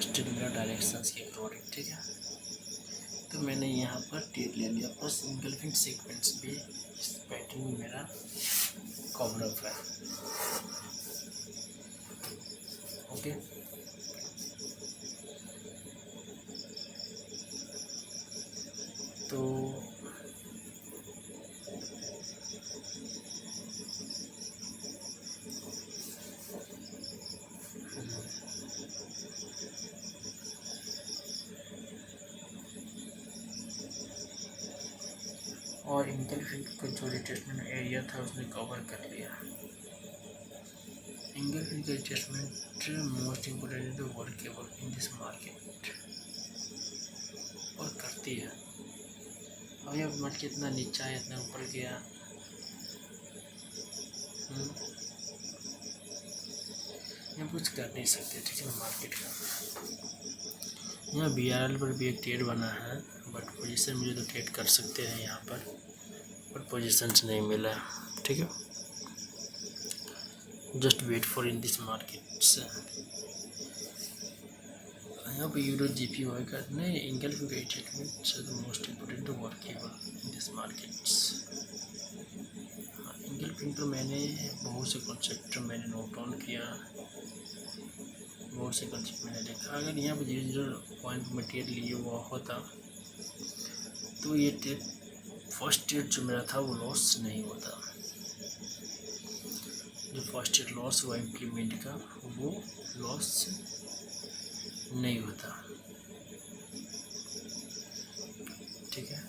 Still मिला directions के according, ठीक है। तो मैंने यहाँ पर ट्रेड ले लिया, प्लस इंगल्फिंग सीक्वेंस भी इस पैटर्न में मेरा कॉमन अप है। ओके, तो और इंगल्फिंग का जो रिट्रेसमेंट एरिया था उसने कवर कर लिया। इंगल्फिंग का retracement most important workable in this market, और करती है। अब यह मार्केट इतना नीचा है, इतना ऊपर गया, यहाँ कुछ कर नहीं सकते, ठीक है। मार्केट का यहाँ BRL पर भी एक ट्रेड बना है, बट पोजीशन मुझे तो ट्रेड कर सकते हैं यहाँ पर पोजीशंस नहीं मिला, ठीक है। Just wait for in this markets. यहाँ पर यूरो GP होगा नहीं, इंगल्फिंग का treatment the most important workable in this markets. Engulfing तो मैंने बहुत से कॉन्सेप्ट मैंने नोट डाउन किया, बहुत से कॉन्सेप्ट मैंने देखा। अगर यहाँ पर 0.0 पॉइंट में ट्रेड लिए हुआ होता तो ये ट्रेड फर्स्ट ट्रेड जो मेरा था वो लॉस नहीं होता। जो फर्स्ट ट्रेड लॉस हुआ इम्प्लीमेंट का, वो लॉस नहीं होता, ठीक है।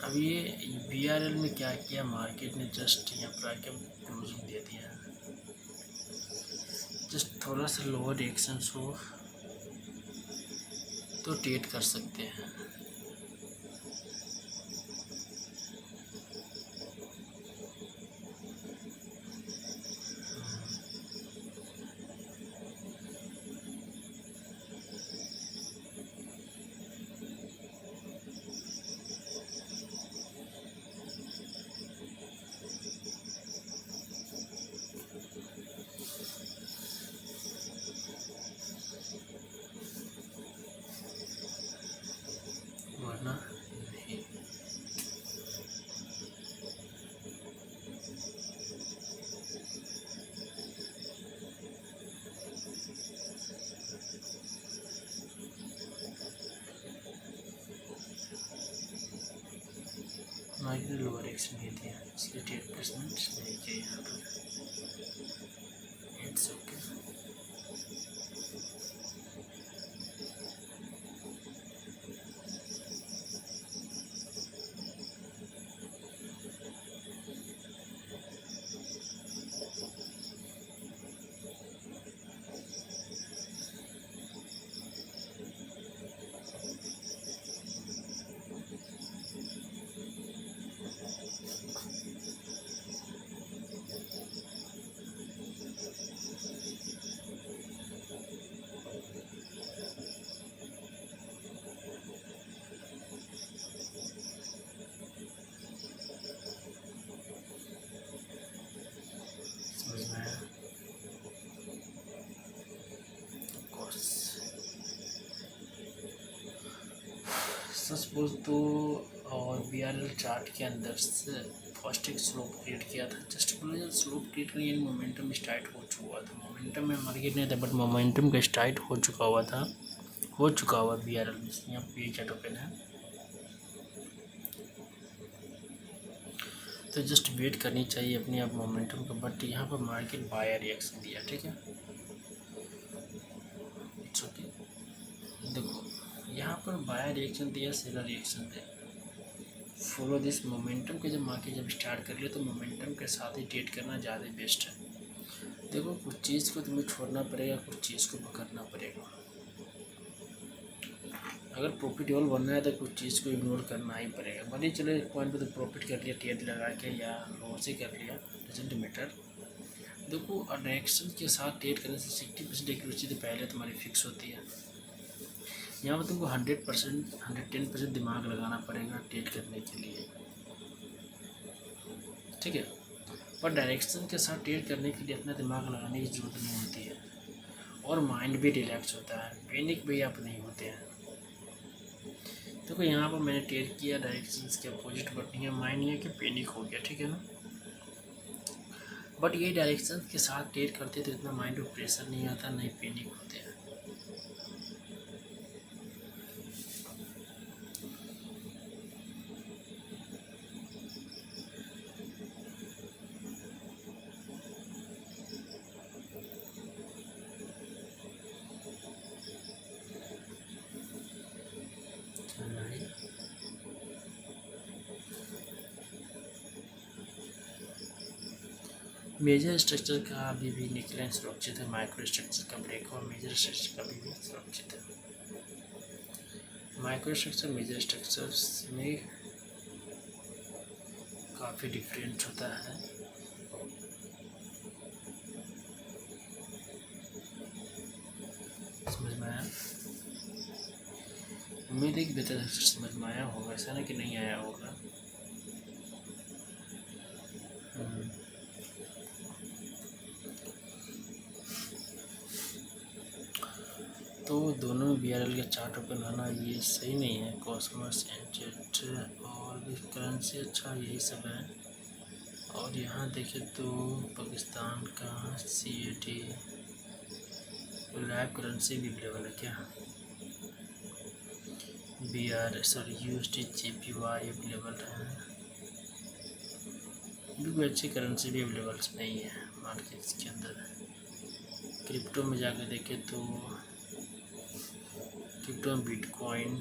अब ये BRL में क्या किया, मार्केट ने जस्ट यहाँ पर आके क्लोजिंग दे दिया, जस्ट थोड़ा सा लोअर रिएक्शन हो तो ट्रेड कर सकते हैं। वरना नहीं। मार्केट ने लोअर रिएक्शन नहीं दिया, इसलिए ट्रेड प्लेसमेंट नहीं किया यहाँ पर। It's okay. समझ में आया? सच बोल तो और BRL चार्ट के अंदर से फर्स्ट एक स्लोप क्रिएट किया था, जस्ट बोला जब स्लोप क्रिएट करने यानी मोमेंटम स्टार्ट हो चुका था। मोमेंटम में मार्केट नहीं था, बट मोमेंटम का स्टार्ट हो चुका हुआ BRL में। यहाँ पे चार्ट ओपन है, तो जस्ट वेट करनी चाहिए अपने आप मोमेंटम का। बट यहाँ पर मार्केट बायर रिएक्शन दिया, ठीक है। It's okay. देखो यहाँ पर बायर रिएक्शन दिया, सेलर रिएक्शन दिया। फॉलो दिस मोमेंटम के जब मार्केट जब स्टार्ट कर लिया तो मोमेंटम के साथ ही ट्रेड करना ज़्यादा बेस्ट है। देखो कुछ चीज़ को तुम्हें छोड़ना पड़ेगा, कुछ चीज़ को पकड़ना पड़ेगा। अगर प्रॉफिटेबल बनना है तो कुछ चीज़ को इग्नोर करना ही पड़ेगा। भले चलो एक पॉइंट पे तो प्रॉफिट कर लिया ट्रेड लगा के या लॉस ही कर लिया, डजंट मैटर। देखो डायरेक्शन के साथ ट्रेड करने से 60% एक्यूरेसी तो पहले तुम्हारी फिक्स होती है। यहाँ पर तुमको 100% 110% दिमाग लगाना पड़ेगा ट्रेड करने के लिए, ठीक है। पर डायरेक्शन के साथ ट्रेड करने के लिए इतना दिमाग लगाने की जरूरत नहीं होती है। और माइंड भी रिलैक्स होता है, पैनिक भी आप नहीं होते हैं। देखो यहाँ पर मैंने ट्रेड किया डायरेक्शंस के अपोजिट, बट ये माइंड नहीं है कि पैनिक हो गया, ठीक है ना। बट ये डायरेक्शन के साथ ट्रेड करते तो इतना माइंड में प्रेशर नहीं आता, नहीं पैनिक होते हैं। मेजर स्ट्रक्चर का अभी भी निकलें सुरक्षित है, माइक्रो स्ट्रक्चर का ब्रेक और मेजर स्ट्रक्चर का भी सुरक्षित है। माइक्रो स्ट्रक्चर मेजर स्ट्रक्चर्स में काफ़ी डिफरेंट होता है। समझ में आया? उम्मीद है कि बेहतर समझ में आया होगा, ऐसा ना कि नहीं आया होगा। तो दोनों में BRL के चार्ट ओपन होना ये सही नहीं है। कॉस्मोस एंजेट और भी करेंसी अच्छा यही सब है। और यहाँ देखें तो पाकिस्तान का CAD लाइव करेंसी भी अवेलेबल है क्या? USD JPY अवेलेबल है। भी अच्छी करेंसी भी अवेलेबल नहीं है मार्केट्स के अंदर। क्रिप्टो में जाकर देखें तो क्रिप्टो में बिटकॉइन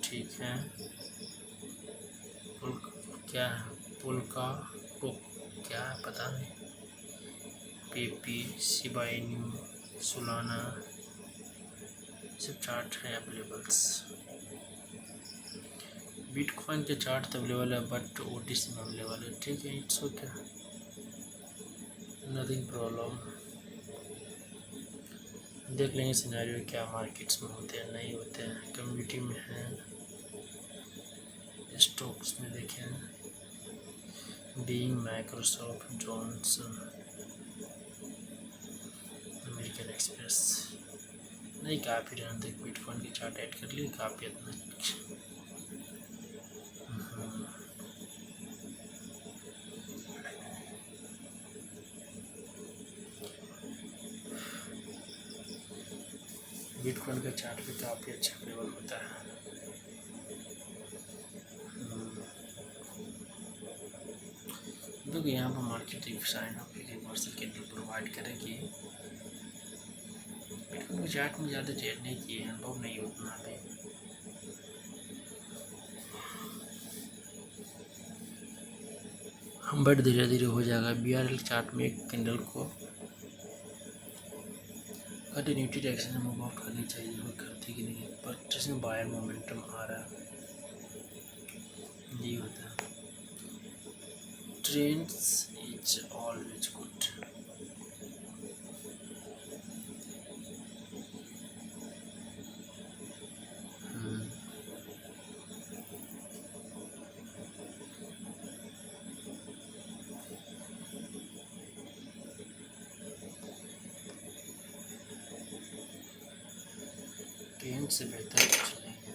ठीक है, क्या है पुलका तो क्या है पता नहीं, पेपी शिबा इनू सोलाना सब चार्ट है अवेलेबल्स। बिटकॉइन के चार्ट तो अवेलेबल है बट OTC में अवेलेबल है, ठीक है, इट्स ओके, नथिंग प्रॉब्लम। देख लेंगे सिनेरियो क्या मार्केट्स में होते हैं नहीं होते हैं। कम्युनिटी में है, स्टॉक्स में देखें being Microsoft, Johnson, American express नहीं काफ़ी रहना। देख बिटकॉइन के चार्ट ऐड कर लिए, काफ़ी इतना बिटकॉइन का चार्ट भी काफ़ी अच्छा अवेलेबल होता है। देखो यहाँ पर मार्केट एक साइन ऑफ एक रिवर्सल कैंडल प्रोवाइड करेगी। बिटकॉइन के चार्ट में ज़्यादा ट्रेड नहीं किए, अनुभव नहीं उतना अभी। बट धीरे धीरे हो जाएगा। BRL चार्ट में एक कैंडल को कंटिन्यूटी डायरेक्शन में मूव आउट करनी चाहिए, वो करती कि नहीं, बट इसमें बायर मोमेंटम आ रहा है, ये होता है। Trends is always good. Trend से बेहतर कुछ नहीं है।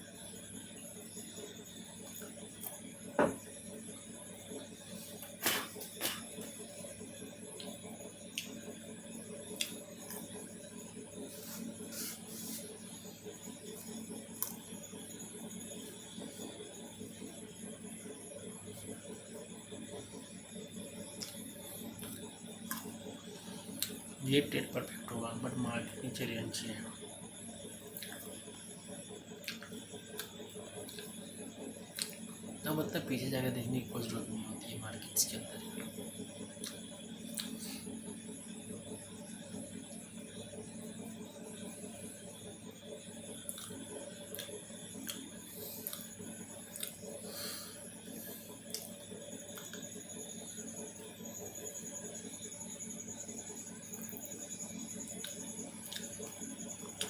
ये ट्रेड परफेक्ट होगा बट मार्केट नीचे रेंज है। अब मतलब पीछे जाकर देखने की कोई जरूरत नहीं होती है मार्केट्स के अंदर।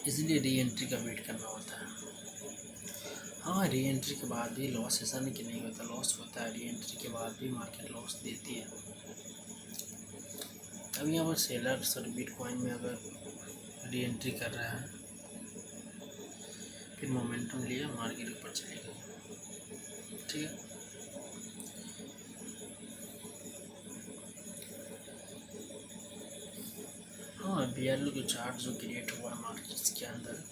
इसलिए री एंट्री का वेट करना होता है। हाँ, री एंट्री के बाद भी लॉस ऐसा नहीं कि नहीं होता, लॉस होता है। री एंट्री के बाद भी मार्केट लॉस देती है। अब यहाँ पर सेलर सर बिटकॉइन में अगर री एंट्री कर रहा है, फिर मोमेंटम लिया, मार्केट ऊपर चली गई। ठीक है, हाँ BRL का चार्ट जो क्रिएट हुआ मार्केट्स के अंदर,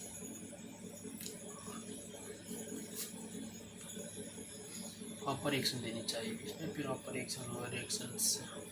अपर एक्शन देनी चाहिए इसमें, फिर अपर एक्शन लोअर एक्शन से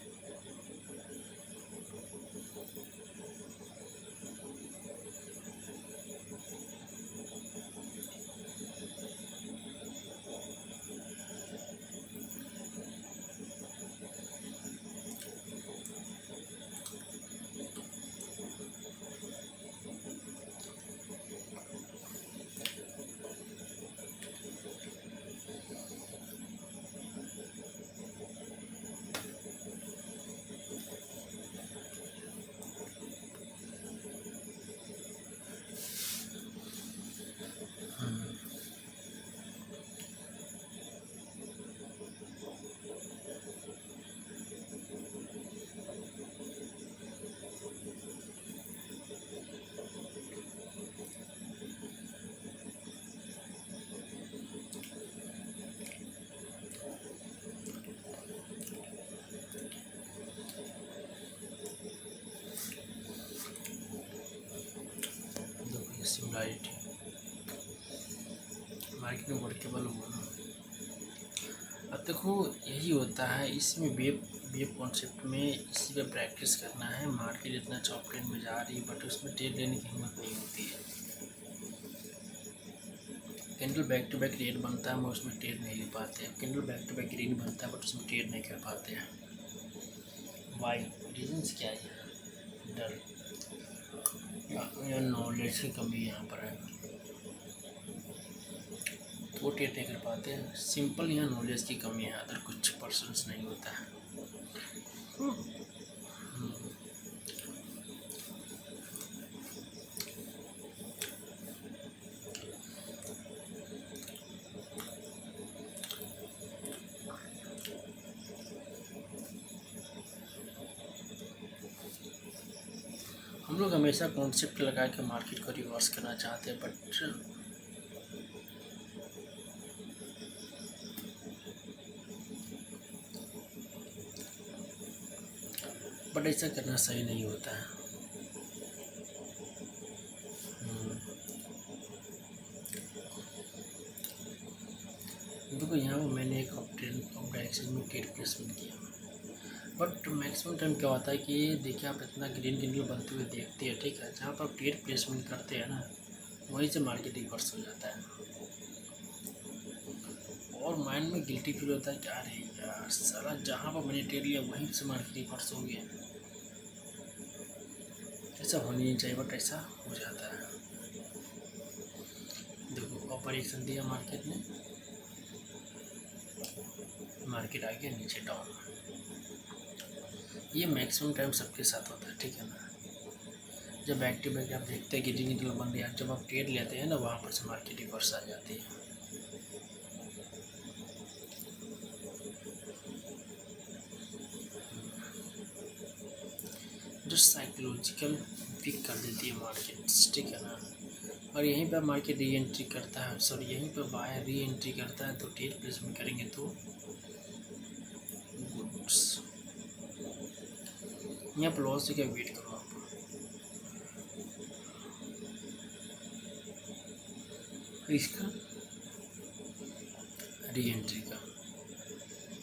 सिमिलरिटी मार्केट में वर्केबल होना। अब देखो यही होता है इसमें, वेब कॉन्सेप्ट में इसी पे प्रैक्टिस करना है। मार्केट इतना चॉप ट्रेंड में जा रही है बट उसमें ट्रेड लेने की हिम्मत नहीं होती है। Candle back to back red बनता है, हम उसमें ट्रेड नहीं ले पाते हैं। Candle back to back green बनता है बट उसमें ट्रेड नहीं कर पाते हैं। वाई रीजन्स क्या है? डर या नॉलेज की कमी यहाँ पर है, तो ट्रेड नहीं कर पाते हैं। सिंपल यहाँ नॉलेज की कमी है, अदर कुछ पर्सन्स नहीं होता है। हम लोग हमेशा कॉन्सेप्ट लगा के मार्केट को रिवर्स करना चाहते हैं, बट ऐसा करना सही नहीं होता है। देखो यहाँ पर मैंने एक एक्सेस में ट्रेड प्लेसमेंट किया, बट मैक्सिमम टाइम क्या होता है कि देखिए आप इतना ग्रीन कैंडल बनते हुए देखते हैं, ठीक है, जहाँ पर आप ट्रेड प्लेसमेंट करते हैं ना वहीं से मार्केट रिवर्स हो जाता है और माइंड में गिल्टी फील होता है कि अरे यार साला जहाँ पर मैंने ट्रेड लिया वहीं से मार्केट रिवर्स हो गया। ऐसा होना नहीं चाहिए बट ऐसा हो जाता है। देखो अपर एक्शन दिया मार्केट ने, मार्केट आ गया नीचे डाउन। ये मैक्सिमम टाइम सबके साथ होता है, ठीक है ना। जब बैक टू बैक आप देखते हैं कि ग्रीन कैंडल बन रही है, जब आप ट्रेड लेते हैं ना वहाँ पर से मार्केट रिवर्स आ जाती है। जो साइकोलॉजिकल वीक कर देती है मार्केट, ठीक है ना। और यहीं पर मार्केट री एंट्री करता है, सॉरी यहीं पर बाय री एंट्री करता है, तो ट्रेड प्लेसमेंट करेंगे तो गुड्स। यहाँ पर लॉस का वेट करो आप, इसका री एंट्री का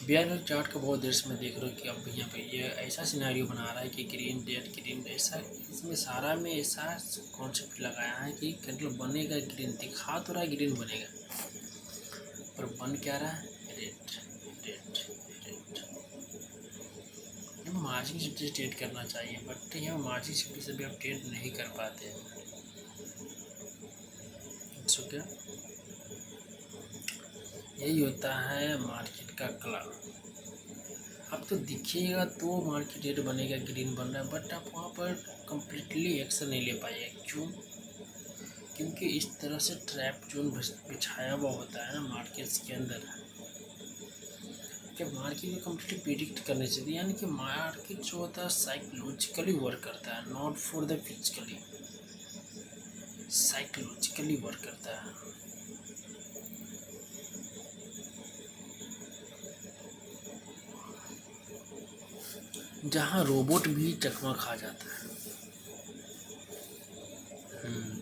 BRL चार्ट का बहुत देर से मैं देख रहा हूँ कि अब यहाँ पे ये ऐसा सिनेरियो बना रहा है कि ग्रीन डेड ऐसा, इसमें सारा में ऐसा कॉन्सेप्ट लगाया है कि कैंडल बनेगा ग्रीन, दिखा तो रहा है ग्रीन बनेगा पर बन क्या रहा है, red red red. Margin safety से ट्रेड करना चाहिए बट यहाँ मार्जिन सेफ्टी से भी आप ट्रेड नहीं कर पाते हैं। सो क्या यही होता है मार्केट का कला। अब तो दिखेगा तो मार्केट रेट बनेगा ग्रीन बन रहा है बट आप वहाँ पर कम्प्लीटली एक्शन नहीं ले पाएंगे। क्यों? क्योंकि इस तरह से ट्रैप जोन बिछाया हुआ होता है ना मार्केट्स के अंदर, जब मार्केट को कम्प्लीटली प्रिडिक्ट करने चाहिए। यानी कि मार्केट जो होता है साइकोलॉजिकली वर्क करता है, not for the physically. Psychologically work करता है। जहाँ रोबोट भी चकमा खा जाता है। हम्म,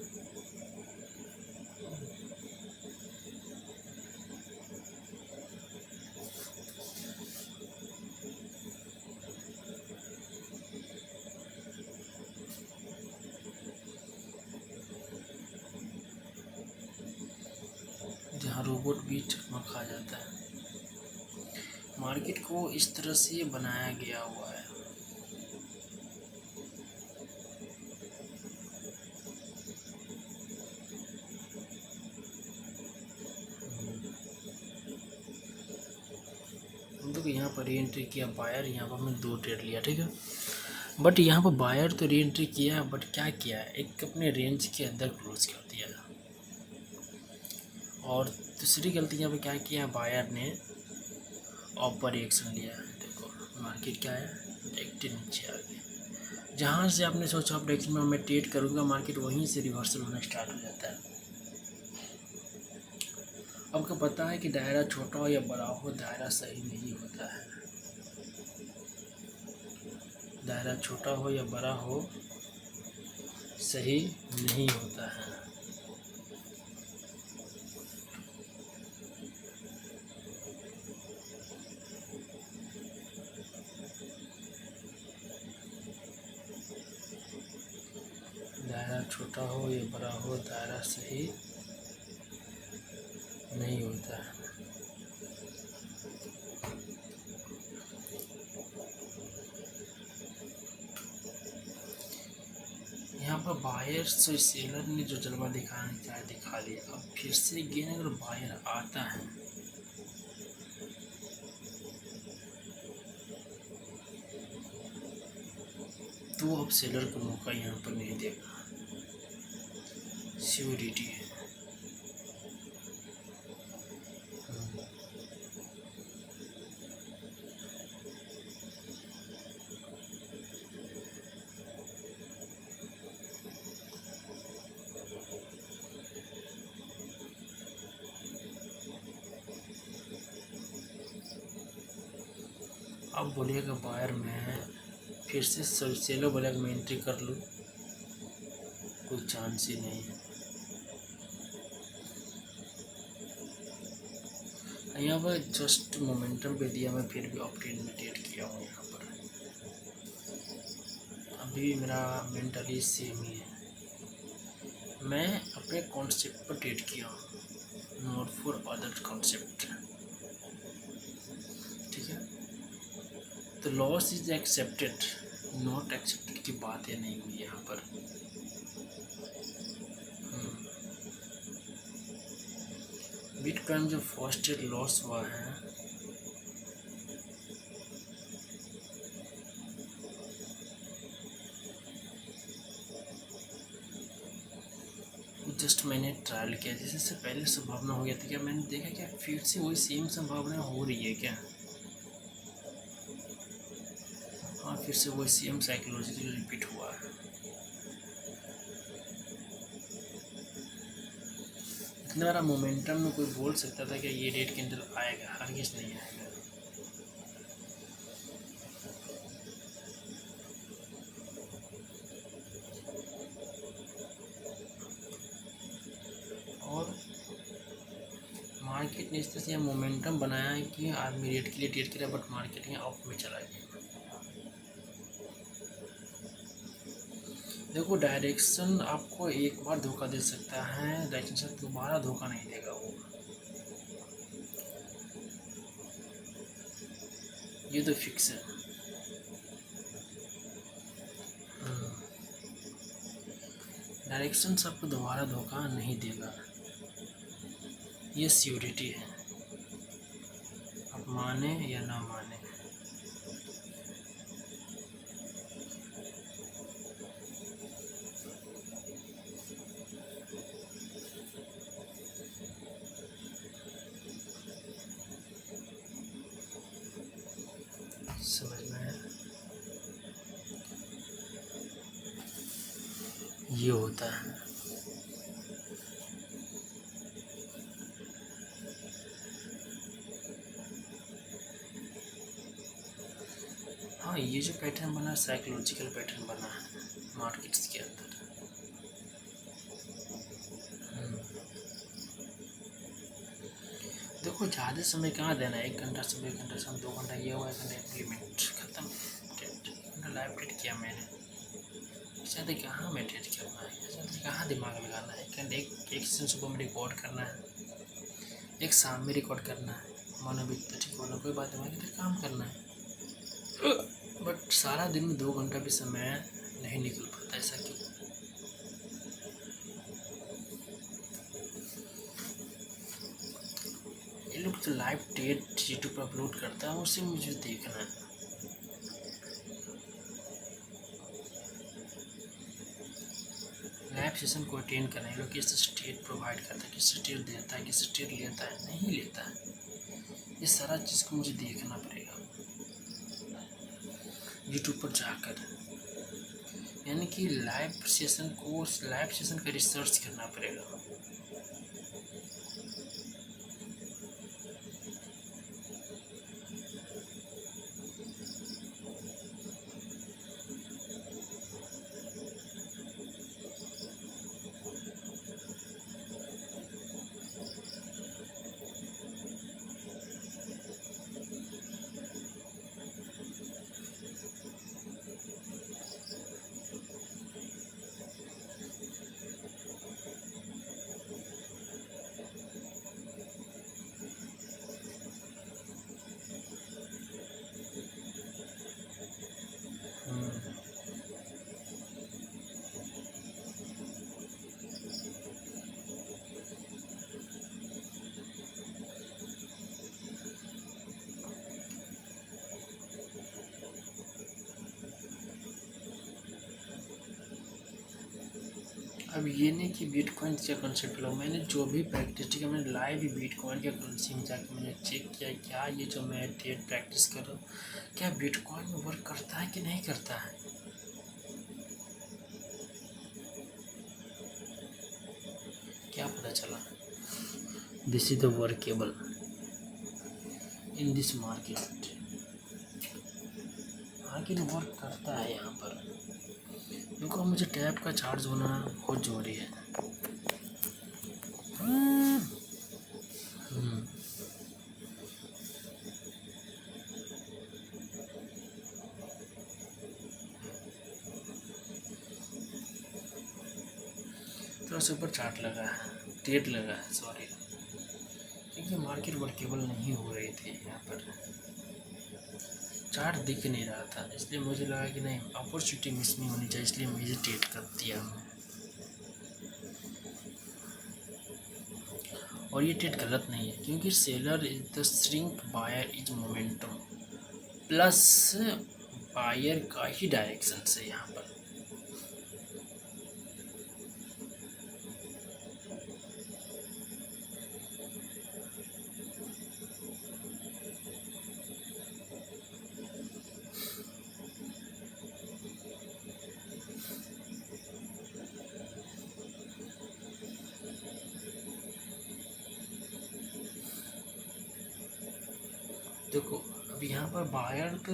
जहाँ रोबोट भी चकमा खा जाता है। मार्केट को इस तरह से बनाया गया हुआ है। हम लोग यहाँ पर री एंट्री किया बायर, यहाँ पर हमने 2 ट्रेड लिया, ठीक है। बट यहाँ पर बायर तो री एंट्री किया, बट क्या किया, एक अपने रेंज के अंदर क्लोज कर दिया। और दूसरी गलती यहाँ पे क्या किया, बायर ने ऊपर रिएक्शन लिया। देखो मार्केट क्या है, डायरेक्ट नीचे आ गया। जहाँ से आपने सोचा आप डायरेक्शन में मैं ट्रेड करूँगा, मार्केट वहीं से रिवर्सल होना स्टार्ट हो जाता है। आपको पता है कि दायरा छोटा हो या बड़ा हो, दायरा सही नहीं होता है। दायरा छोटा हो या बड़ा हो, सही नहीं होता है। दायरा छोटा हो या बड़ा हो, दायरा सही नहीं होता है। यहाँ पर बायर से सेलर ने जो जलवा दिखाना चाहे दिखा दिया। अब फिर से गेन अगर बायर आता है तो अब सेलर को मौका यहाँ पर नहीं देगा, श्योरिटी है। अब बोलिएगा बायर में फिर से सेलर बोलेगा मैं एंट्री कर लूँ, कोई चांस ही नहीं है। यहाँ पर जस्ट मोमेंटम पे दिया, मैं फिर भी ऑप्टेन में ट्रेड किया हूँ। यहाँ पर अभी मेरा मेंटली सेम ही है, मैं अपने कॉन्सेप्ट पर ट्रेड किया हूँ, नॉट फॉर अदर कॉन्सेप्ट, ठीक है। तो loss is accepted, not accepted की बातें नहीं हुई यहाँ पर। बिटकॉइन जो फर्स्ट लॉस हुआ है, जस्ट मैंने ट्रायल किया, जैसे से पहले संभावना हो गया था, क्या मैंने देखा क्या फिर से वही सेम संभावना हो रही है क्या। हाँ, फिर से वही सेम साइकोलॉजिकली रिपीट हुआ है। इतना बड़ा मोमेंटम में कोई बोल सकता था कि ये रेट के अंदर आएगा, हरगिज़ नहीं आएगा। और मार्केट ने इस तरह से मोमेंटम बनाया है कि आदमी रेट के लिए ट्रेड करा, बट मार्केट यहाँ अप में चला गया। देखो डायरेक्शन आपको एक बार धोखा दे सकता है, डायरेक्शन से दोबारा धोखा नहीं देगा वो, ये तो फिक्स है। डायरेक्शन आपको दोबारा धोखा नहीं देगा, ये सियोरिटी है, आप माने या ना माने। समझ में आया? ये होता है। हाँ, ये जो पैटर्न बना साइकोलॉजिकल पैटर्न बना है मार्केट्स के अंदर। देखो ज़्यादा समय कहाँ देना है, 1 घंटा समय, 1 घंटा समय, 2 घंटा, ये हुआ 1 घंटा इम्प्लीमेंट खत्म। 1 घंटा लाइव ट्रेड किया मैंने, ज़्यादा कहाँ में ट्रेड करना है, ज़्यादा कहाँ दिमाग लगाना है। एक सेशन सुबह में रिकॉर्ड करना है, एक शाम में रिकॉर्ड करना है, मानो भी तो ठीक होना, कोई बात दिमाग इधर काम करना है। बट सारा दिन में 2 घंटा भी समय नहीं निकल पाता, ऐसा क्यों? ये लोग तो लाइव ट्रेड यूट्यूब पर अपलोड करता है, उसे मुझे देखना है। लाइव सेशन को अटेंड करना है, लोग किस स्टेट प्रोवाइड करता है, किस स्टेट देता है, किस स्टेट लेता है, नहीं लेता है। ये सारा चीज़ को मुझे देखना पड़ेगा यूट्यूब पर जाकर, यानी कि लाइव सेशन का रिसर्च करना पड़ेगा। अब ये नहीं कि बिटकॉइन का कंसेप्ट लो, मैंने जो भी प्रैक्टिस किया, मैंने लाइव ही बिटकॉइन के करेंसी में जाकर मैंने चेक किया क्या ये जो मैं ट्रेड प्रैक्टिस कर रहा हूँ क्या बिटकॉइन में वर्क करता है कि नहीं करता है। क्या पता चला, this is the workable in this market, आखिर वर्क करता है यहाँ पर। देखो मुझे टैप का चार्ज होना बहुत जरूरी है। थोड़ा सा ऊपर चार्ट लगा है, ट्रेड लगा है, सॉरी, क्योंकि मार्केट वर्केबल नहीं हो रही थी यहाँ पर, चार्ट दिख नहीं रहा था, इसलिए मुझे लगा कि नहीं अपॉर्चुनिटी मिस नहीं होनी चाहिए, इसलिए मुझे ट्रेड कर दिया। और ये ट्रेड गलत नहीं है, क्योंकि seller is the shrink, buyer is momentum, plus buyer का ही डायरेक्शन से यहाँ पर। देखो अब यहाँ पर बायर का,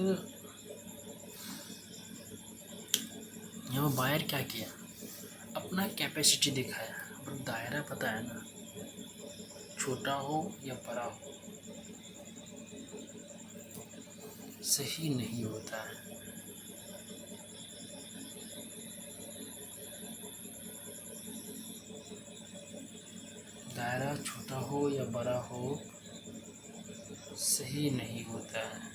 यहाँ पर बायर क्या किया, अपना कैपेसिटी दिखाया, पर दायरा पता है ना, छोटा हो या बड़ा हो सही नहीं होता है। दायरा छोटा हो या बड़ा हो सही नहीं होता है।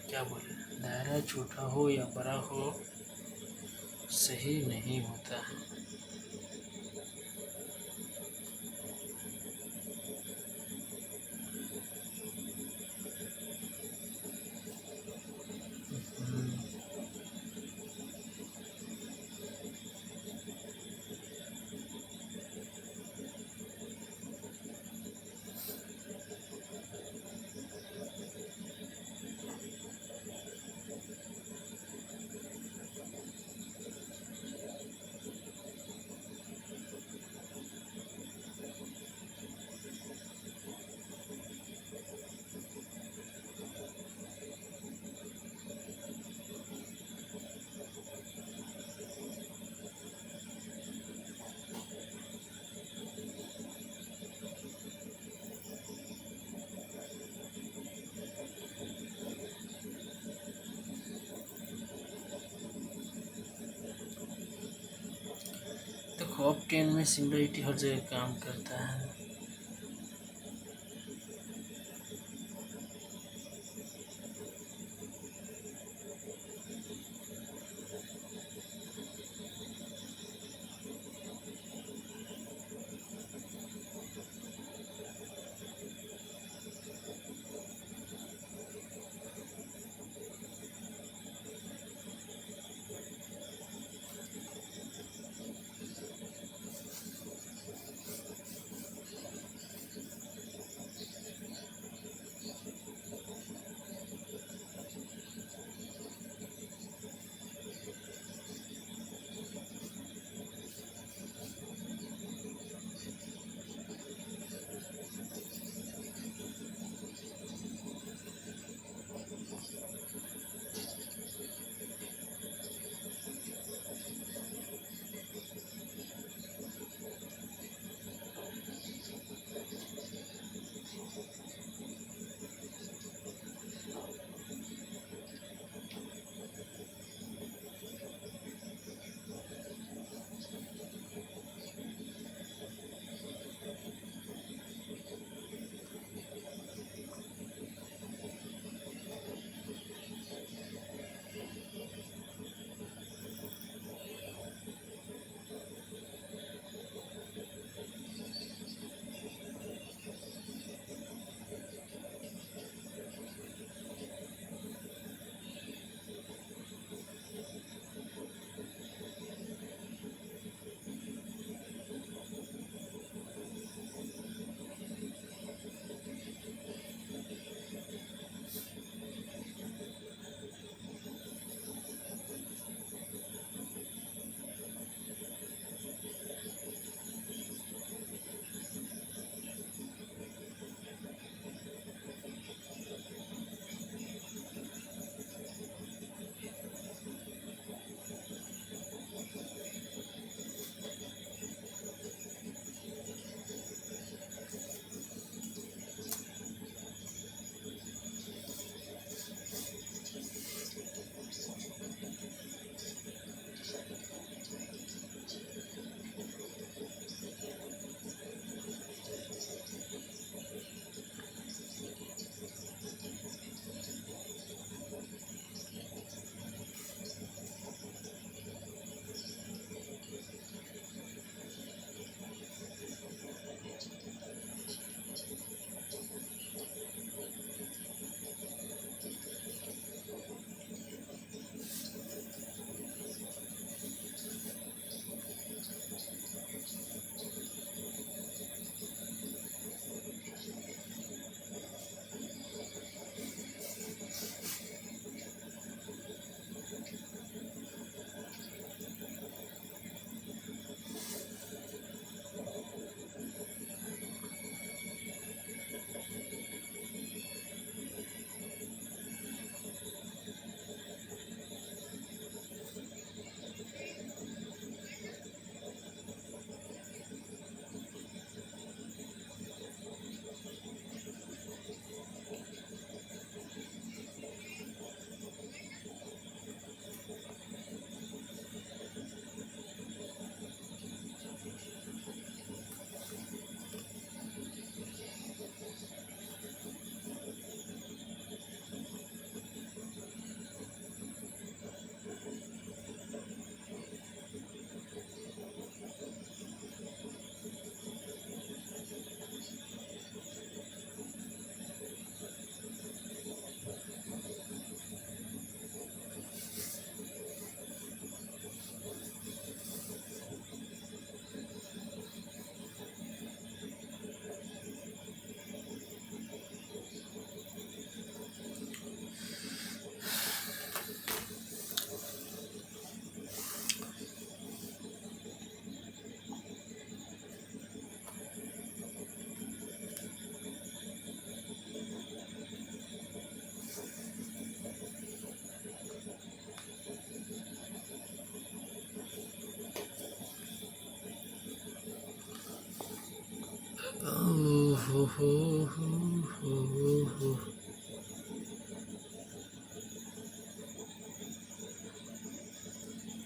क्या बोले, दायरा छोटा हो या बड़ा हो सही नहीं होता है। ऑक्टेन में सिंगुलरिटी हर जगह काम करता है।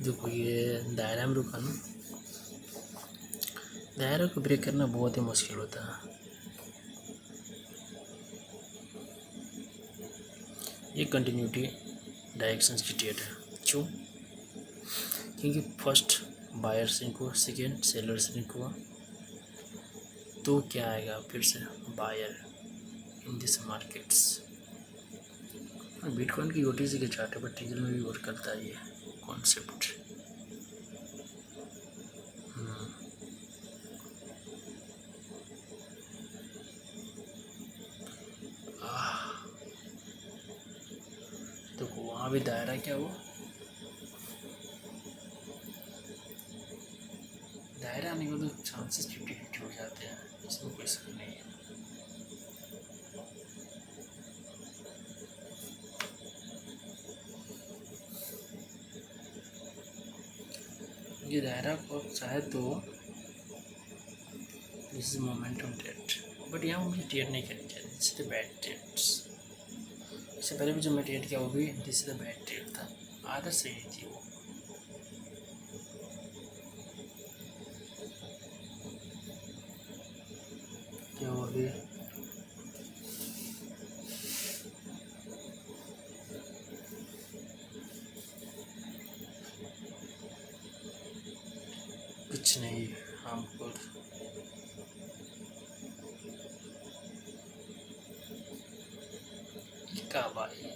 देखो ये दायरा में रुका ना, दायरे को ब्रेक करना बहुत ही मुश्किल होता है। ये कंटिन्यूटी डायरेक्शंस की ट्रेड है। क्यों? क्योंकि फर्स्ट बायर सिंक हुआ, सेकेंड सेलर सिंक हुआ, तो क्या आएगा फिर से buyer in this markets. Bitcoin की OTC के चार्ट है, बट रियल में भी वर्क करता है ये कॉन्सेप्ट। तो वहाँ भी दायरा क्या हुआ, दायरा आने के तो चांसेस 50-50 हो जाते हैं, इसमें कोई शक नहीं है। ये दायरा को चाहे तो this is momentum trade, but यहाँ मुझे ट्रेड नहीं करनी चाहिए, this is the bad trades. इससे पहले भी जो मैं ट्रेड किया वो भी this is the bad trade था, आदत सही थी वो। क्या वो भी कुछ नहीं हमको का भाई।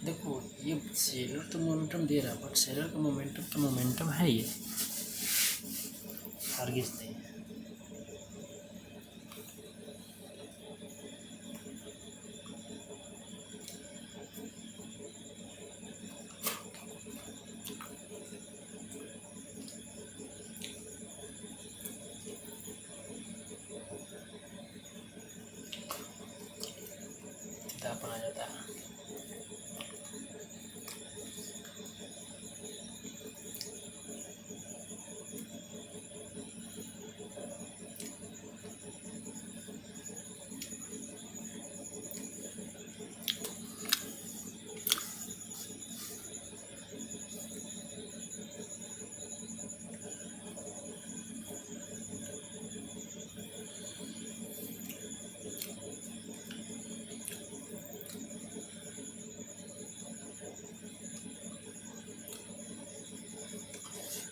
देखो ये सेलर तो मोमेंटम दे रहा है, बट सेलर का मोमेंटम है ये, हरगिज़ नहीं है। दापन आ जाता है।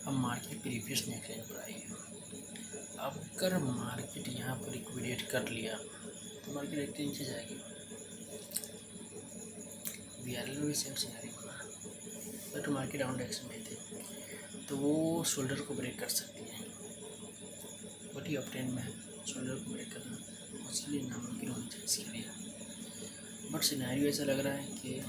अब मार्केट प्रीवियस नेकलाइन पर आई है। अब अगर मार्केट यहाँ पर लिक्विडेट कर लिया तो मार्केट एक नीचे जाएगी। BRL में भी सेम सिनेरियो बना, बट मार्केट डाउन डायरेक्शन में थे तो वो शोल्डर को ब्रेक कर सकती है, बट ये अपट्रेंड में है, शोल्डर को ब्रेक करना इसलिए नामुमकिन होना चाहिए इसके लिए। बट सिनेरियो ऐसा लग रहा है कि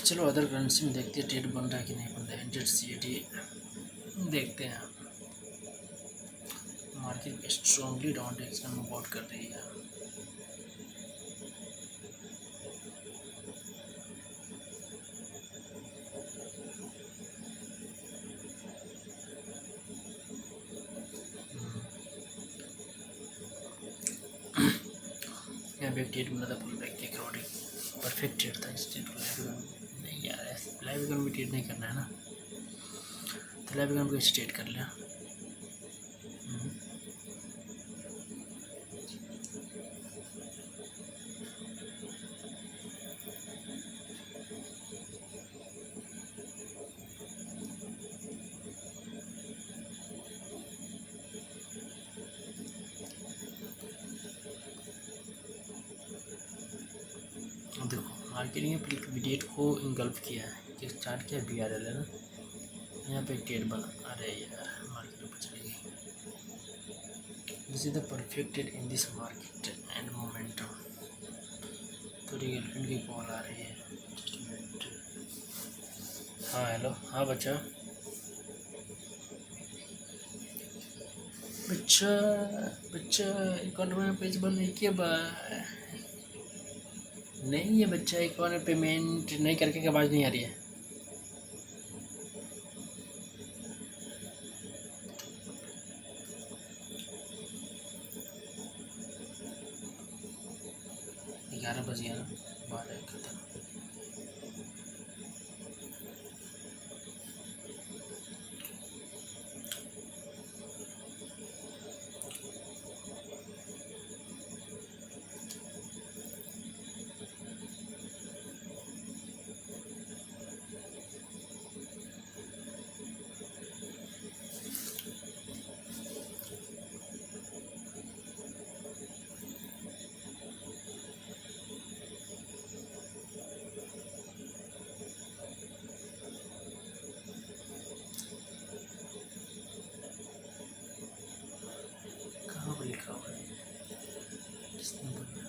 चलो अदर करेंसी में देखते हैं ट्रेड बन रहा है कि नहीं बन रहा है। NZCAD देखते हैं। मार्केट स्ट्रॉन्गली डाउन डायरेक्शन में मूव आउट कर रही है। यहाँ पे ट्रेड बना था पुल बैक के अकॉर्डिंग, परफेक्ट ट्रेड था इस ट्रेड को। नहीं यार, लाइव में ट्रेड नहीं करना है ना, तो लाइव में कैसे ट्रेड कर लिया। देखो मार्केट ने लिक्विडेट को इंगल्फ किया है, कि स्टार्ट किया BRL है ना, यहाँ पे ट्रेड बना। अरे यार मार्केट ऊपर चली गई। This is the perfected in this market and momentum. थोड़ी गर्लफ्रेंड की कॉल आ रही है, जस्ट मिनट। हाँ हेलो, हाँ बच्चा। बच्चा बच्चा अकाउंट में पेज बंद नहीं किया नहीं है बच्चा, अकाउंट में पेमेंट नहीं करके आवाज़ नहीं आ रही है। ग्यारह बज गया ना, 12 खत्म। कहाँ पर लिखा हुआ है, किसने बोला?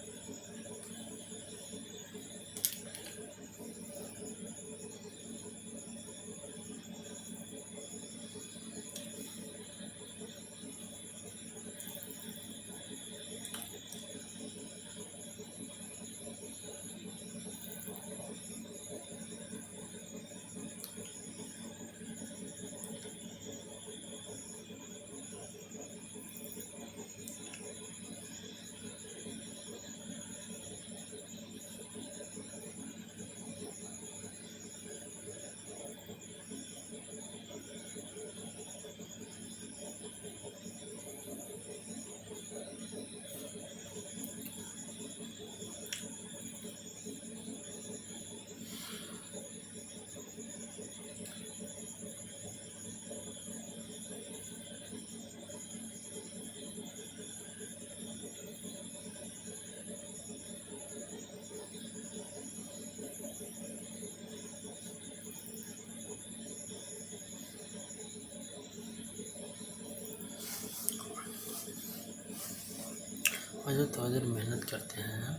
और जो थोड़ा देर मेहनत करते हैं,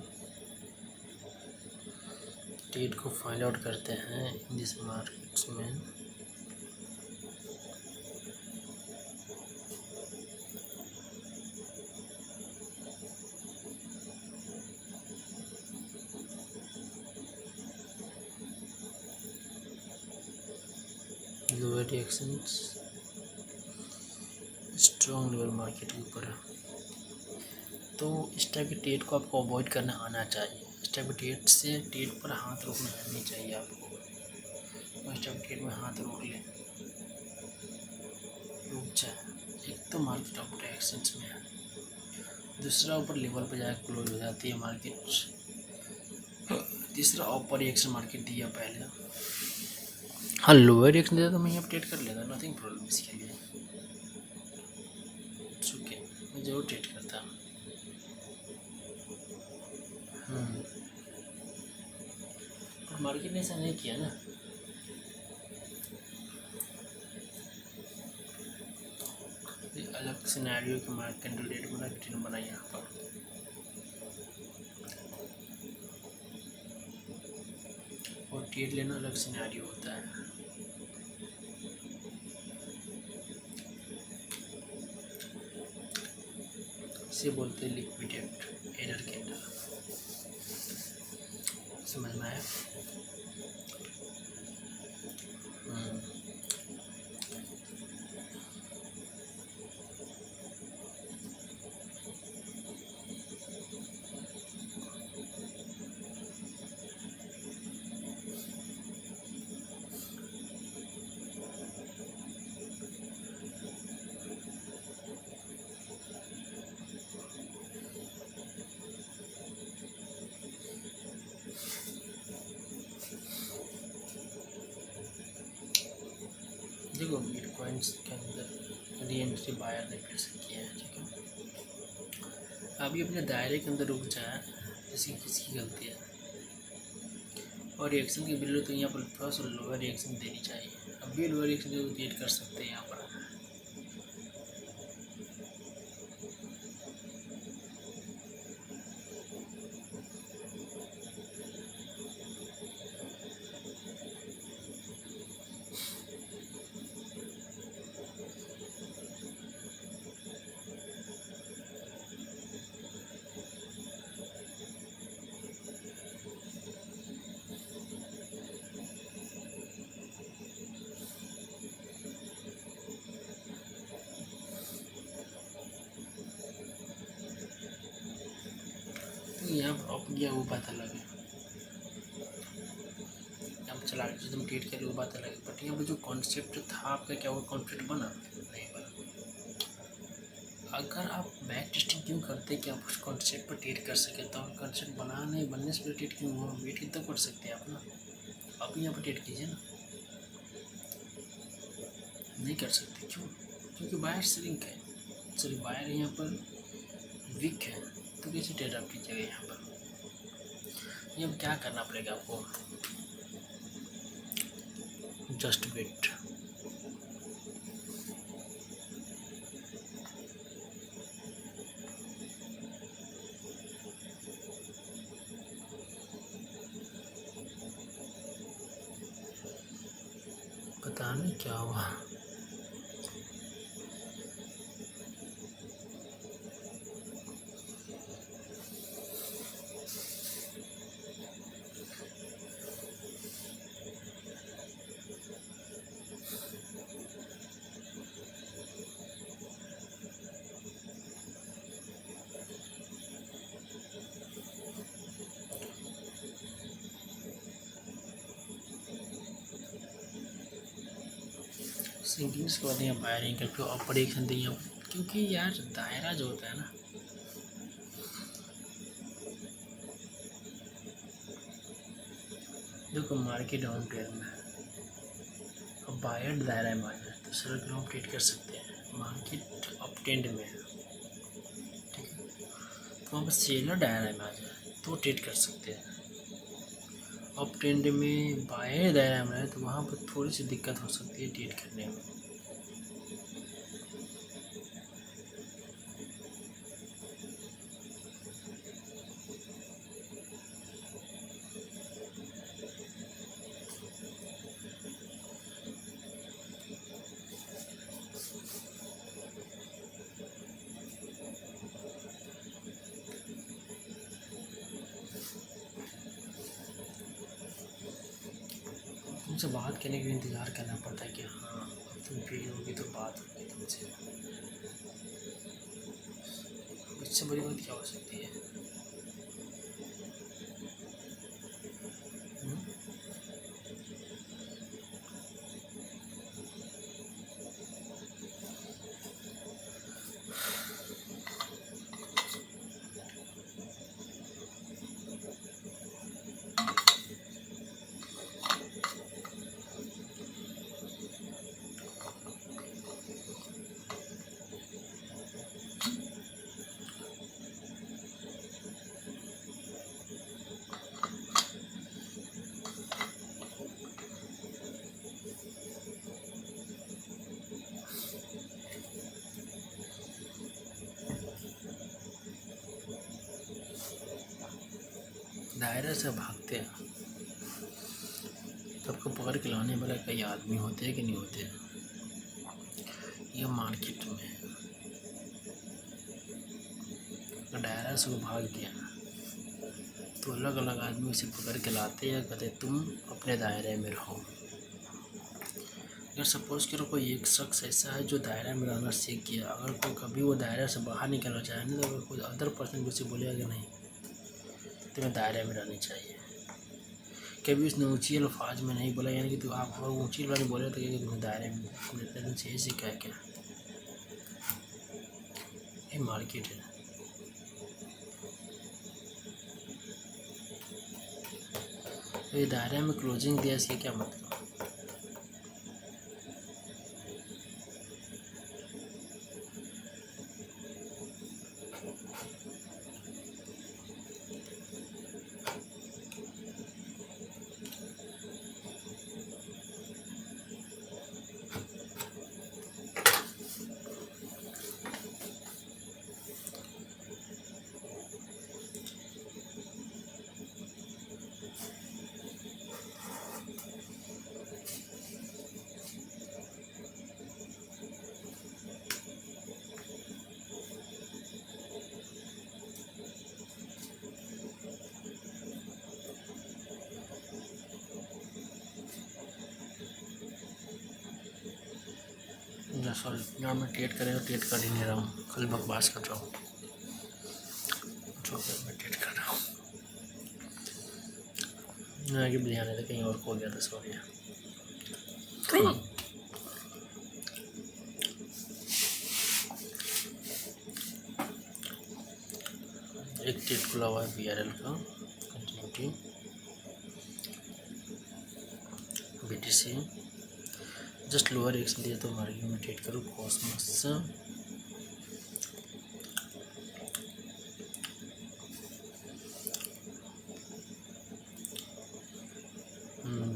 डेट को फाइंड आउट करते हैं इन दिस मार्केट्स में, lower reactions strong level market के ऊपर है। तो इस टाइप के ट्रेड को आपको अवॉइड करना आना चाहिए। इस टाइप के ट्रेड से ट्रेड पर हाथ रोकना नहीं चाहिए आपको। तो इस टाइप के ट्रेड में हाथ रोक ले, रुक जाए। एक तो मार्केट ऑफ रिएक्शंस में है, दूसरा ऊपर लेवल पर जाकर क्लोज हो जाती है मार्केट, तीसरा ऊपर रिएक्शन मार्केट दिया पहले। हाँ लोअर रिएक्शन दिया तो मैं यहाँ ट्रेड कर लेता, नथिंग प्रॉब्लम इसके लिए। ओके, मैं जरूर ट्रेड करता हूँ। और मार्केट ने ऐसा नहीं किया ना, अलग सिनेरियो के मार्केट कैंडिडेट बना यहाँ पर। और ट्रेड लेना अलग सिनेरियो होता है। इसे बोलते हैं लिक्विडेट एरर कैंडल। समझ में आया? देखो बिटकॉइंस के अंदर री एंट्री बायर ने फिर से किया है, ठीक है। अभी अपने दायरे के अंदर रुक जाए, जैसे किसी की गलती है, और रिएक्शन की बिल्लो तो यहाँ पर थोड़ा सा लोअर रिएक्शन देनी चाहिए। अभी लोअर रिएक्शन क्रिएट कर सकते हैं यहाँ पर। यहाँ प्रॉपर किया वो बात अलग है, यहाँ पर चला जो तुम ट्रीट कर वो बात अलग है, बट यहाँ पर जो कॉन्सेप्ट था आपका, क्या वो कॉन्सेप्ट बना नहीं बना। अगर आप बैक टेस्टिंग क्यों करते कि आप उस कॉन्सेप्ट पर ट्रीट कर सके, तो कॉन्सेप्ट बना नहीं बनने से पहले ट्रीट क्यों हुआ, वेट कितना कर सकते हैं आप ना, आप यहाँ पर ट्रीट कीजिए ना। नहीं कर सकते क्यों, क्योंकि बायर श्रिंक है, सॉरी बायर यहाँ पर वीक है, तो कैसे ट्रेड आप कीजिएगा यहाँ पर। ये क्या करना पड़ेगा आपको, जस्ट वेट। पता नहीं क्या हुआ, सिंकिंग के बाद यहाँ बायरिंग करके अपर एक दिया, क्योंकि यार दायरा जो होता है ना, देखो मार्केट डाउन ट्रेंड में है, अब बायर दायरा में आ जाए तो सर हम ट्रेड कर सकते हैं, मार्केट अप ट्रेंड में है, ठीक है, तो वहाँ पर सेलर दायरा में आ जाए तो ट्रेड कर सकते हैं। अप ट्रेंड में बायर दायरा में है तो वहाँ पर थोड़ी सी दिक्कत हो सकती है ट्रेड करने में। तुमसे बात करने के लिए इंतज़ार करना पड़ता है कि हाँ अब तुम फ्री होगी तो बात होगी तुमसे, इससे बड़ी बात क्या हो सकती है। दायरे से भागते हैं तो आपको पकड़ के लाने वाला कई आदमी होते हैं कि नहीं होते, ये मार्केट में अगर दायरा से वो भाग गया तो अलग अलग आदमी उसे पकड़ के लाते या कहते तुम अपने दायरे में रहो। अगर सपोज करो कोई एक शख्स ऐसा है जो दायरा में रहना सीख गया, अगर कोई कभी वो दायरा से बाहर निकलना चाहे ना, तो अगर कोई अदर पर्सन उसे बोलेगा कि नहीं तुम्हें दायरे में रहनी चाहिए, कभी उसने ऊँची अल्फाज में नहीं बोला, यानी कि तो आप ऊँची अल्फाज में बोले तो क्या तुम्हें दायरे में रहना चाहिए, सीखा है क्या, ये मार्केट है। तो ये दायरे में क्लोजिंग दिया, इसका क्या मतलब, सॉरी यहाँ मैं ट्रेड करेगा ट्रेड कर ही नहीं रहा हूँ, कल बकवास कर रहा हूँ, जो मैं ट्रेड कर रहा हूँ। आगे भी ध्यान था, कहीं और खो गया था, सॉरी। एक टेट खुला हुआ है BRL का, continuity BTC just lower action दिया तो मार्केट में ट्रेड करो। कॉस्मोस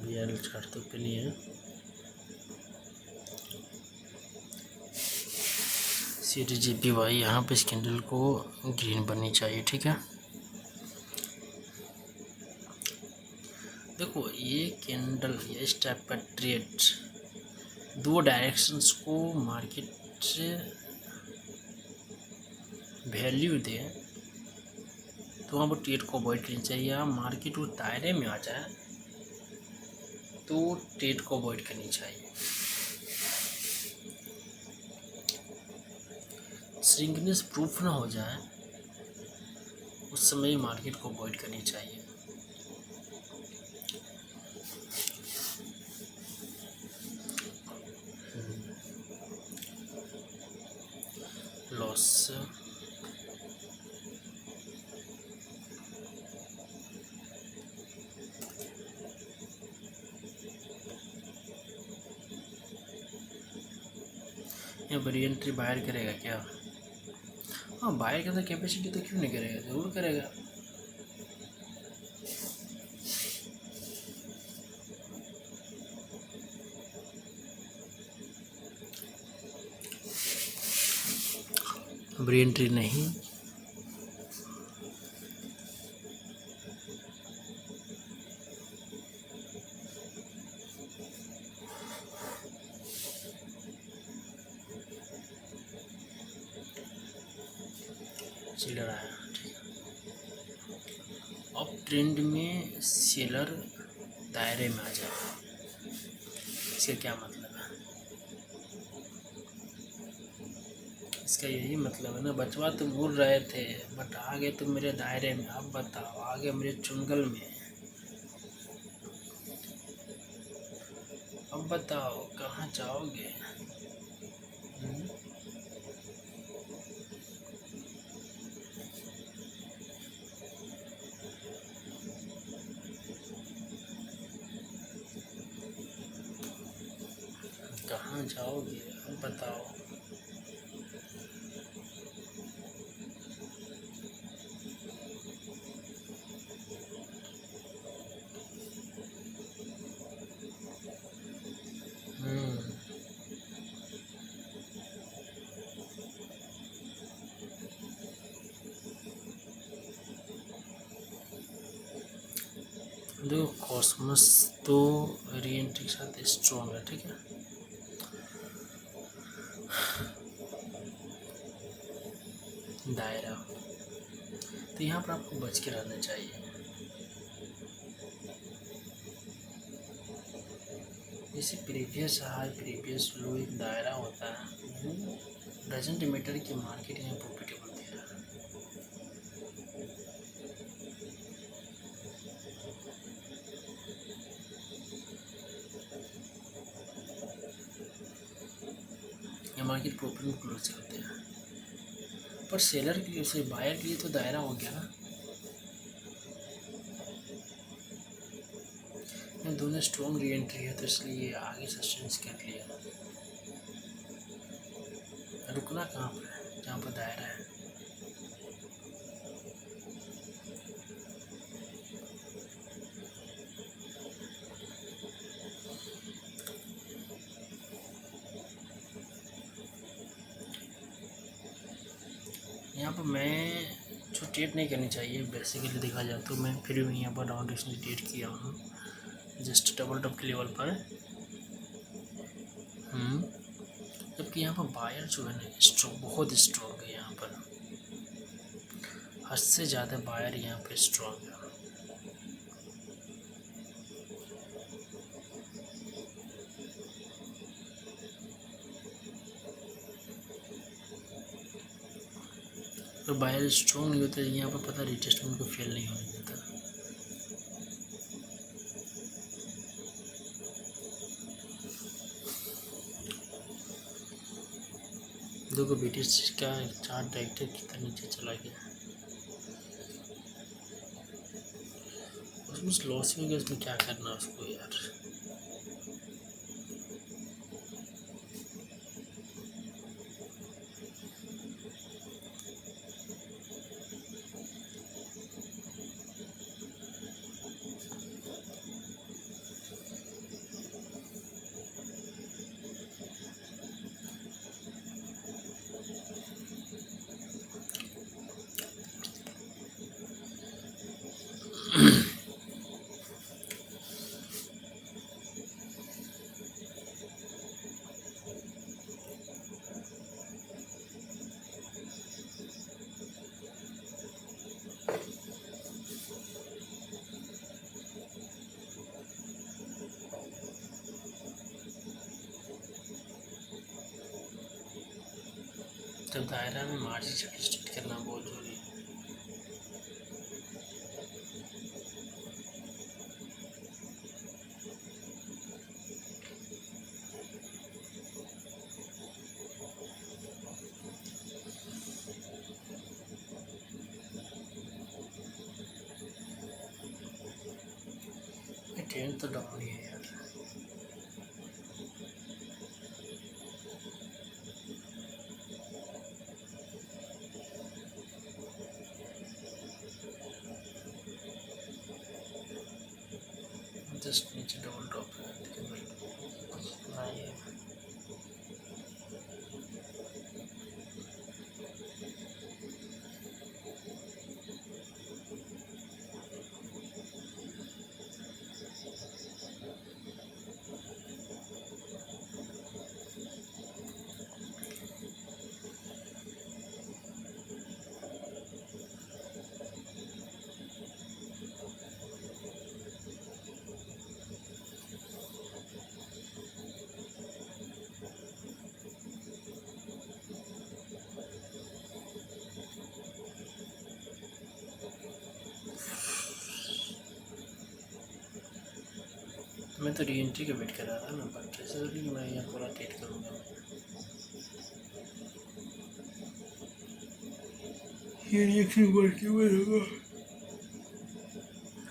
BRL चार्ट तो पे नहीं है। CTGPY यहाँ पे इस कैंडल को ग्रीन बननी चाहिए, ठीक है। देखो ये कैंडल ये इस टाइप का ट्रेड दो डायरेक्शंस को मार्केट से वैल्यू दे तो वहाँ पर ट्रेड को अवॉइड करनी चाहिए। या मार्केट उस दायरे में आ जाए तो ट्रेड को अवॉइड करनी चाहिए। श्रिंकनेस प्रूफ ना हो जाए उस समय मार्केट को अवॉइड करनी चाहिए। लॉस या बड़ी एंट्री बाहर करेगा क्या? हाँ, बायर के अंदर कैपेसिटी तो क्यों नहीं करेगा, ज़रूर करेगा। बड़ी एंट्री नहीं, सेलर आया, ठीक है। अब ट्रेंड में सेलर दायरे में आ जाए, इसका क्या मतलब है? इसका यही मतलब है ना, बचवा तुम बोल रहे थे बट आ गए तुम मेरे दायरे में। अब बताओ, आ गए मेरे चुंगल में, अब बताओ कहाँ जाओगे? कहाँ जाओगे अब बताओ? देखो कॉस्मोस तो री एंट्री के साथ स्ट्रॉन्ग है, ठीक है। दायरा तो यहाँ पर आपको बच के रहना चाहिए। जैसे प्रीवियस हाई प्रीवियस लो एक दायरा होता है, वो डजेंट मैटर की मार्केट यहाँ प्रॉफिटेबल दे रहा है। ये मार्केट प्रॉफिट में क्लोज करते हैं, पर सेलर के लिए उसे बायर के लिए तो दायरा हो गया ना। ये दोनों स्ट्रॉन्ग री एंट्री है तो इसलिए आगे सस्टेंस कर लिया। रुकना कहाँ पर है, जहाँ पर दायरा है। यहाँ पर मैं जो ट्रेड नहीं करनी चाहिए बेसिकली देखा जाए तो मैं फिर भी यहाँ पर डाउन डायरेक्शन ट्रेड किया हूँ जस्ट डबल टॉप के लेवल पर। जबकि यहाँ पर बायर जो है ना स्ट्रॉन्ग, बहुत स्ट्रॉन्ग है यहाँ पर, हद से ज़्यादा बायर यहाँ पर स्ट्रॉन्ग है। तो बायर स्ट्रॉन्ग नहीं होता यहाँ पर, पता रिटेस्टमेंट को फेल नहीं होने देता। देखो BTS का चार्ट डायरेक्टर कितना नीचे चला गया। उसमें लॉस में गया, उसमें क्या करना उसको यार। जब दायरा में मार्जिन स्टेट करना बहुत जरूरी है। ट्रेन तो डाउन ही है यार। जस्ट नीचे डबल ड्रॉप है, लेकिन भाई नहीं है। मैं तो री एंट्री का वेट कर रहा था ना, बट जरूरी मैं यहाँ पूरा ट्रेड करूँगा। ये रिएक्शन बढ़ के होगा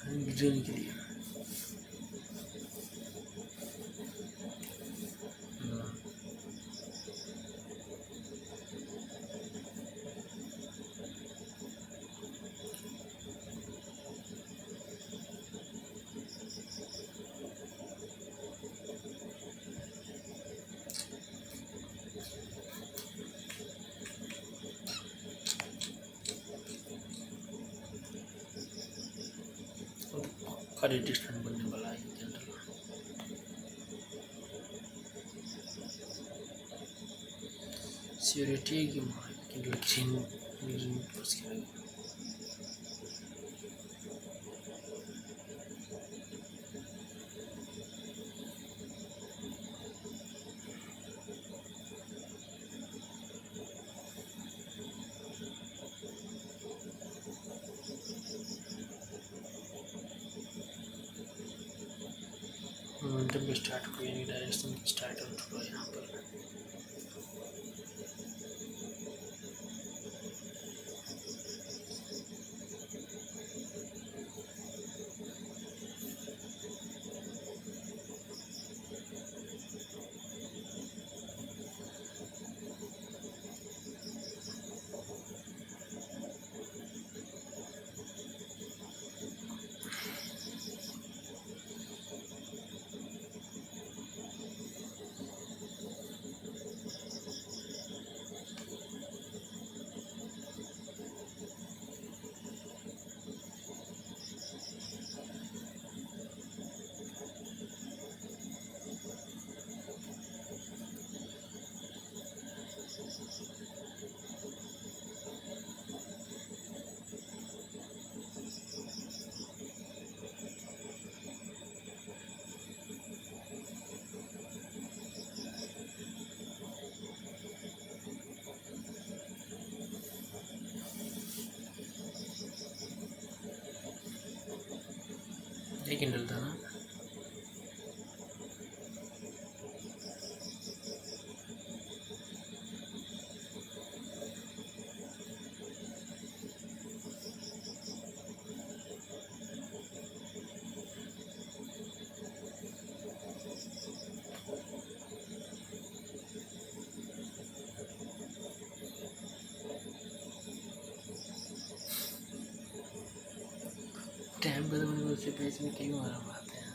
वीडियो के लिए। खरीद डिस्काउंट बनने वाला है जनरल। सिक्योरिटी है कि ग्रीन ग्रीन उसके मोमेंटम पे स्टार्ट कोई नहीं, डायरेक्शन स्टार्ट आउट हुआ यहाँ पर। एक कैंडल था ना। टाइम खत्म होने उससे पेज में क्यों आराम आते हैं।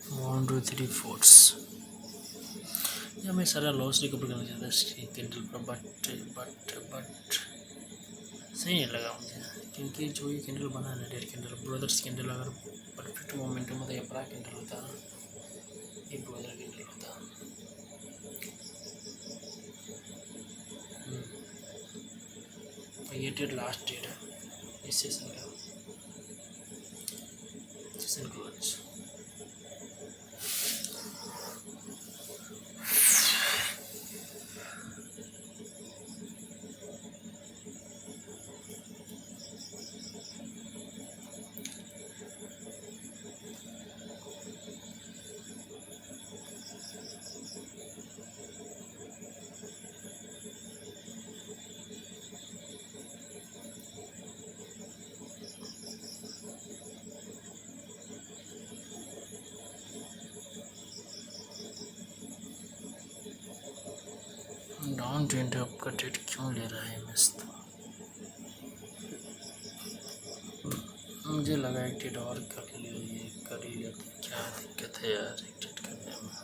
वन टू थ्री फोर्स या मैं सारा लॉस रिकवर करना चाहता था किंडल पर, बट सही नहीं लगा मुझे, क्योंकि जो ये किंडल बना है ना, डेयर किंडल, ब्रदर्स किंडल, अगर परफेक्ट मोमेंटम होता, ये बड़ा किंडल होता, ये ब्रदर किंडल होता। ये डेट लास्ट डेट है इस सेशन का, सेशन क्लोज। डाउन ट्रेंड आपका ट्रेड क्यों ले रहा है मस्त। मुझे लगा एक ट्रेड और कर ही लेते, क्या दिक्कत है यार एक ट्रेड करने में।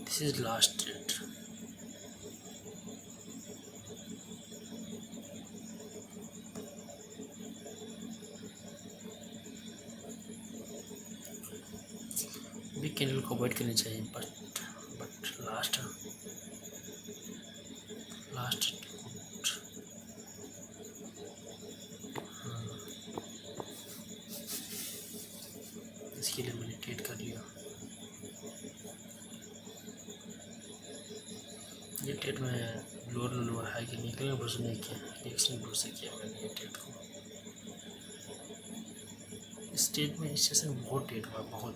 This is last trade. Big candle को अवॉइड करनी चाहिए, बट लास्ट इसके लिए मैंने ट्रेड कर लिया। ये ट्रेड में लोअर हाई के निकलने भरोसा नहीं किया, रिएक्शन भरोसा किया मैंने ये ट्रेड को। इस ट्रेड में इस सेशन बहुत ट्रेड हुआ, बहुत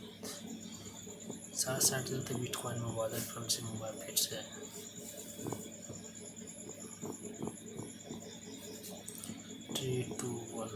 7-8 दिन तक बिटकॉइन में वादल फ्रम से मुंबई फिर से 3, 2, 1